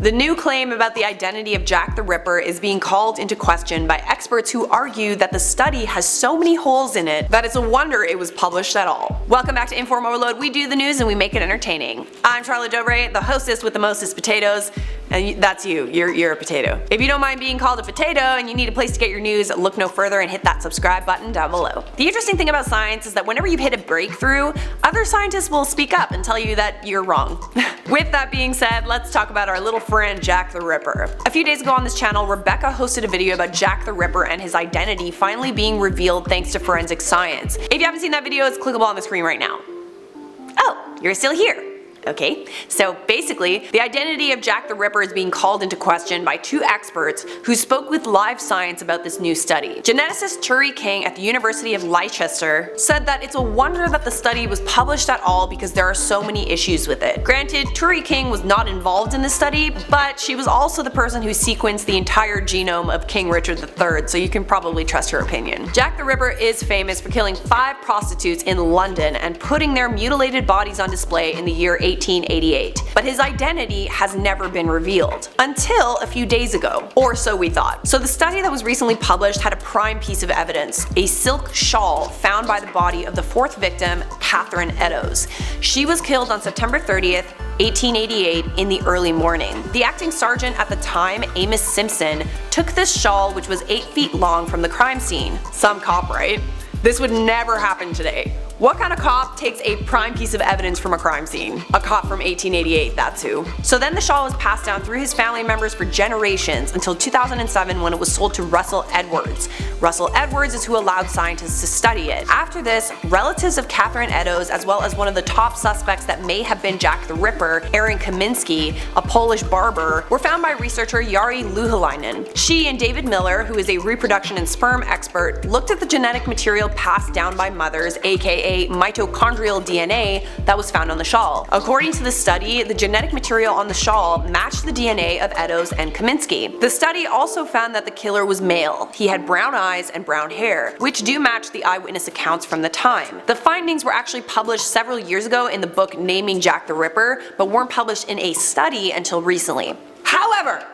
The new claim about the identity of Jack the Ripper is being called into question by experts who argue that the study has so many holes in it that it's a wonder it was published at all. Welcome back to InformOverload. We do the news and we make it entertaining. I'm Charlotte Dobre, the hostess with the mostest potatoes, and that's you. You're a potato. If you don't mind being called a potato and you need a place to get your news, look no further and hit that subscribe button down below. The interesting thing about science is that whenever you hit a breakthrough, other scientists will speak up and tell you that you're wrong. With that being said, let's talk about our little friend Jack the Ripper. A few days ago on this channel, Rebecca hosted a video about Jack the Ripper and his identity finally being revealed thanks to forensic science. If you haven't seen that video, it's clickable on the screen right now. Oh, you're still here. Okay, so basically, the identity of Jack the Ripper is being called into question by two experts who spoke with Live Science about this new study. Geneticist Turi King at the University of Leicester said that it's a wonder that the study was published at all because there are so many issues with it. Granted, Turi King was not involved in the study, but she was also the person who sequenced the entire genome of King Richard III, so you can probably trust her opinion. Jack the Ripper is famous for killing 5 prostitutes in London and putting their mutilated bodies on display in the year 1888, but his identity has never been revealed. Until a few days ago. Or so we thought. So the study that was recently published had a prime piece of evidence, a silk shawl found by the body of the 4th victim, Catherine Eddowes. She was killed on September 30th, 1888 in the early morning. The acting sergeant at the time, Amos Simpson, took this shawl, which was 8 feet long, from the crime scene. Some cop, right? This would never happen today. What kind of cop takes a prime piece of evidence from a crime scene? A cop from 1888, that's who. So then the shawl was passed down through his family members for generations until 2007 when it was sold to Russell Edwards. Russell Edwards is who allowed scientists to study it. After this, relatives of Catherine Eddowes, as well as one of the top suspects that may have been Jack the Ripper, Aaron Kaminsky, a Polish barber, were found by researcher Jari Luhalainen. She and David Miller, who is a reproduction and sperm expert, looked at the genetic material passed down by mothers, aka mitochondrial DNA, that was found on the shawl. According to the study, the genetic material on the shawl matched the DNA of Eddowes and Kaminsky. The study also found that the killer was male. He had brown eyes and brown hair, which do match the eyewitness accounts from the time. The findings were actually published several years ago in the book Naming Jack the Ripper, but weren't published in a study until recently. However,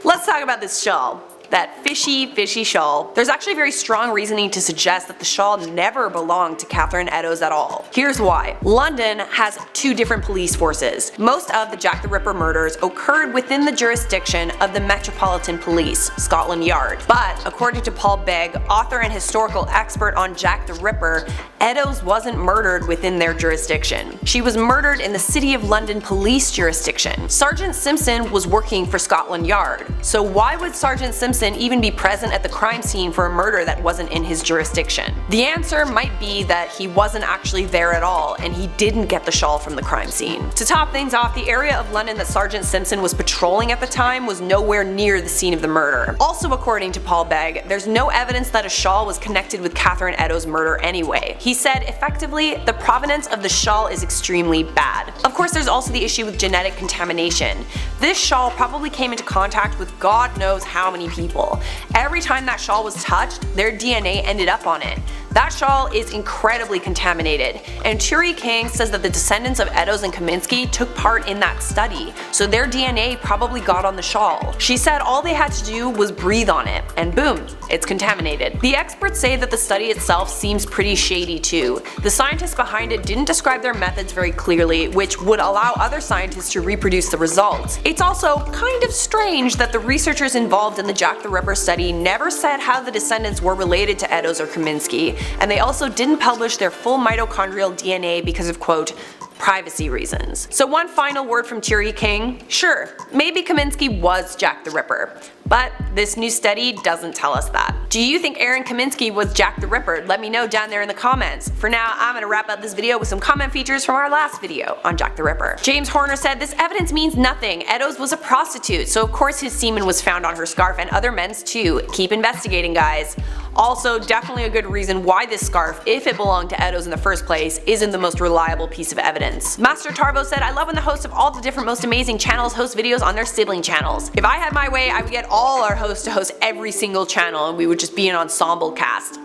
let's talk about this shawl. That fishy shawl. There's actually very strong reasoning to suggest that the shawl never belonged to Catherine Eddowes at all. Here's why. London has 2 different police forces. Most of the Jack the Ripper murders occurred within the jurisdiction of the Metropolitan Police, Scotland Yard. But according to Paul Begg, author and historical expert on Jack the Ripper, Eddowes wasn't murdered within their jurisdiction. She was murdered in the City of London police jurisdiction. Sergeant Simpson was working for Scotland Yard. So why would Sergeant Simpson even be present at the crime scene for a murder that wasn't in his jurisdiction? The answer might be that he wasn't actually there at all and he didn't get the shawl from the crime scene. To top things off, the area of London that Sergeant Simpson was patrolling at the time was nowhere near the scene of the murder. Also, according to Paul Begg, there's no evidence that a shawl was connected with Catherine Eddowes' murder anyway. He said, effectively, the provenance of the shawl is extremely bad. Of course, there's also the issue with genetic contamination. This shawl probably came into contact with God knows how many people. Every time that shawl was touched, their DNA ended up on it. That shawl is incredibly contaminated, and Turi King says that the descendants of Eddowes and Kaminsky took part in that study, so their DNA probably got on the shawl. She said all they had to do was breathe on it, and boom, it's contaminated. The experts say that the study itself seems pretty shady too. The scientists behind it didn't describe their methods very clearly, which would allow other scientists to reproduce the results. It's also kind of strange that the researchers involved in the Jack the Ripper study never said how the descendants were related to Eddowes or Kaminsky, and they also didn't publish their full mitochondrial DNA because of, quote, privacy reasons. So one final word from Turi King. Sure, maybe Kaminsky was Jack the Ripper, but this new study doesn't tell us that. Do you think Aaron Kaminsky was Jack the Ripper? Let me know down there in the comments. For now, I'm gonna wrap up this video with some comment features from our last video on Jack the Ripper. James Horner said, this evidence means nothing. Eddowes was a prostitute, so of course his semen was found on her scarf and other men's too. Keep investigating, guys. Also, definitely a good reason why this scarf, if it belonged to Eddowes in the first place, isn't the most reliable piece of evidence. Master Tarbo said, I love when the hosts of all the different most amazing channels host videos on their sibling channels. If I had my way, I would get all our hosts to host every single channel and we would just be an ensemble cast.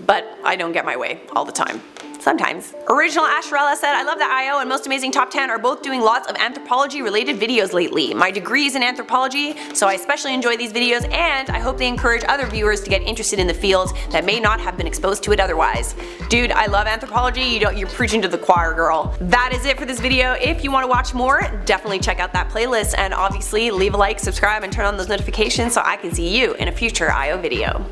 But I don't get my way all the time. Sometimes. Original Asherella said, I love that IO and Most Amazing Top 10 are both doing lots of anthropology related videos lately. My degree is in anthropology, so I especially enjoy these videos, and I hope they encourage other viewers to get interested in the field that may not have been exposed to it otherwise. Dude, I love anthropology, you're preaching to the choir, girl. That is it for this video. If you want to watch more, definitely check out that playlist, and obviously leave a like, subscribe, and turn on those notifications so I can see you in a future IO video.